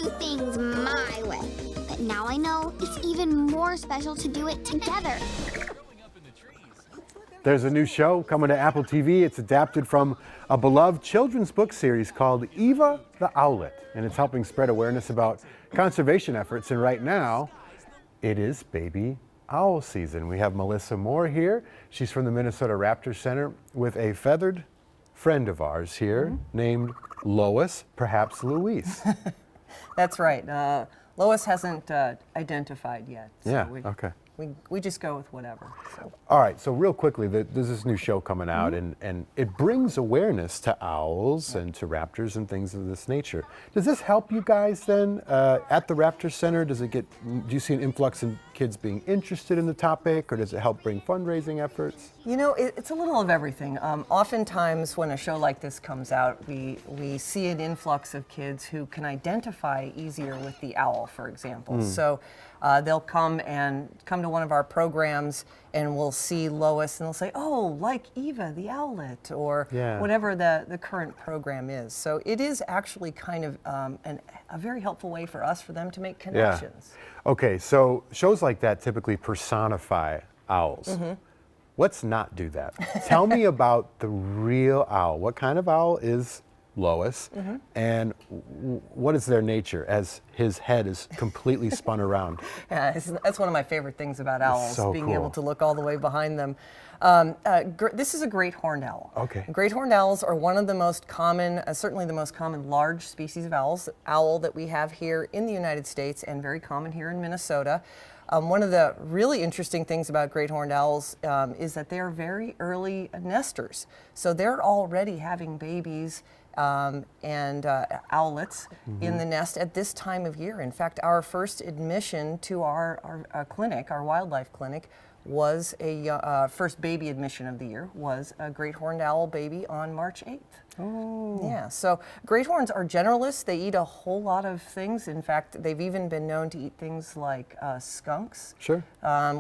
do things my way. But now I know it's even more special to do it together. There's a new show coming to Apple TV. It's adapted from a beloved children's book series called Eva the Owlet, and it's helping spread awareness about conservation efforts. And right now, it is baby owl season. We have Melissa Moore here. She's from the Minnesota Raptor Center with a feathered friend of ours here named Lois, perhaps Louise. That's right. Lois hasn't identified yet. So Yeah, okay. We just go with whatever. So. All right, so real quickly, there's this new show coming out, and it brings awareness to owls and to raptors and things of this nature. Does this help you guys then at the Raptor Center? Do you see an influx in kids being interested in the topic, or does it help bring fundraising efforts? You know, it's a little of everything. Oftentimes when a show like this comes out, we see an influx of kids who can identify easier with the owl, for example. So they'll come to one of our programs and we'll see Lois and they'll say, oh, like Eva the Owlet, or whatever the current program is. So it is actually kind of a very helpful way for us, for them to make connections. Yeah. Okay, so shows like that typically personify owls. Let's not do that. Tell me about the real owl. What kind of owl is Lois, and what is their nature as his head is completely spun around? Yeah, that's one of my favorite things about owls, so being cool. able to look all the way behind them. This is a great horned owl. Okay. Great horned owls are one of the most common, certainly the most common large species of owl that we have here in the United States, and very common here in Minnesota. One of the really interesting things about great horned owls is that they are very early nesters. So they're already having babies and owlets in the nest at this time of year. In fact, our first admission to our clinic, our wildlife clinic, was first baby admission of the year was a great horned owl baby on March 8th. Oh. Yeah, so great horns are generalists. They eat a whole lot of things. In fact, they've even been known to eat things like skunks. Sure.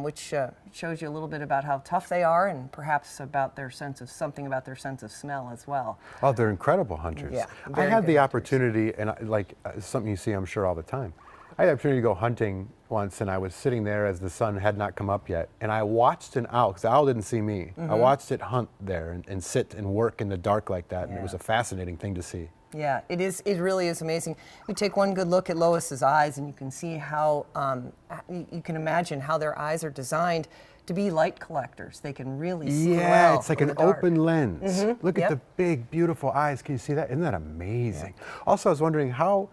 Which shows you a little bit about how tough they are, and perhaps about something about their sense of smell as well. Oh, they're incredible hunters. Yeah, I had the opportunity, and something you see, I'm sure, all the time. I had the opportunity to go hunting once, and I was sitting there as the sun had not come up yet, and I watched an owl, because the owl didn't see me. I watched it hunt there and sit and work in the dark like that, and it was a fascinating thing to see. Yeah, it is. It really is amazing. You take one good look at Lois's eyes, and you can see how you can imagine how their eyes are designed to be light collectors. They can really see well. Yeah, it's like in an the dark. open lens. Look at the big, beautiful eyes. Can you see that? Isn't that amazing? Yeah. Also, I was wondering how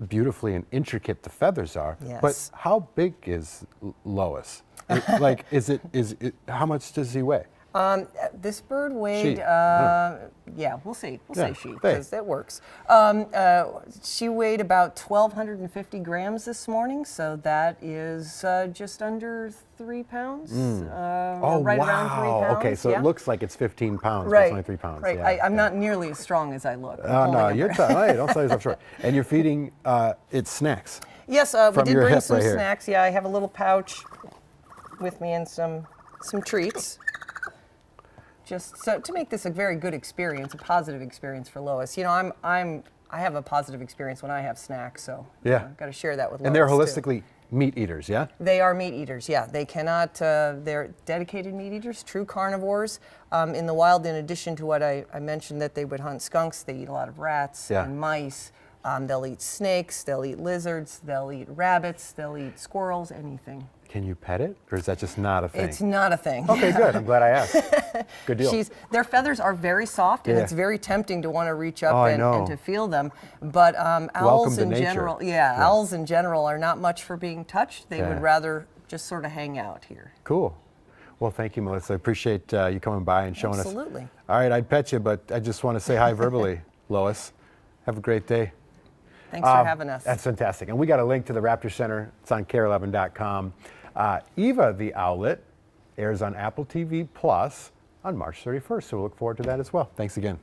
beautifully and intricate the feathers are. Yes. But how big is Lois? How much does he weigh? This bird weighed, She. yeah, we'll see. We'll say she, because that works. She weighed about 1,250 grams this morning, so that is just under 3 pounds. Right around 3 pounds. Okay, so it looks like it's 15 pounds, but right. it's only 3 pounds. Right, Yeah, I'm not nearly as strong as I look. No, you're hey, don't sell yourself short. And you're feeding it snacks. Yes, we did your bring hip some right here. snacks. Yeah, I have a little pouch with me and some treats. Just so to make this a very good experience, a positive experience for Lois. You know, I have a positive experience when I have snacks, so I've got to share that with Lois. And they're too. holistically meat eaters, yeah? They are meat eaters, yeah. They cannot, they're dedicated meat eaters, true carnivores. In the wild, in addition to what I mentioned that they would hunt skunks, they eat a lot of rats and mice. They'll eat snakes, they'll eat lizards, they'll eat rabbits, they'll eat squirrels, anything. Can you pet it, or is that just not a thing? It's not a thing. Okay, good. I'm glad I asked. Good deal. Their feathers are very soft, and it's very tempting to want to reach up and to feel them. But owls Welcome to in nature. general, owls in general are not much for being touched. They would rather just sort of hang out here. Cool. Well, thank you, Melissa. I appreciate you coming by and showing us. Absolutely. All right, I'd pet you, but I just want to say hi verbally, Lois. Have a great day. Thanks for having us. That's fantastic. And we got a link to the Raptor Center. It's on KARE11.com. Eva the Owlet airs on Apple TV Plus on March 31st, so we'll look forward to that as well. Thanks again.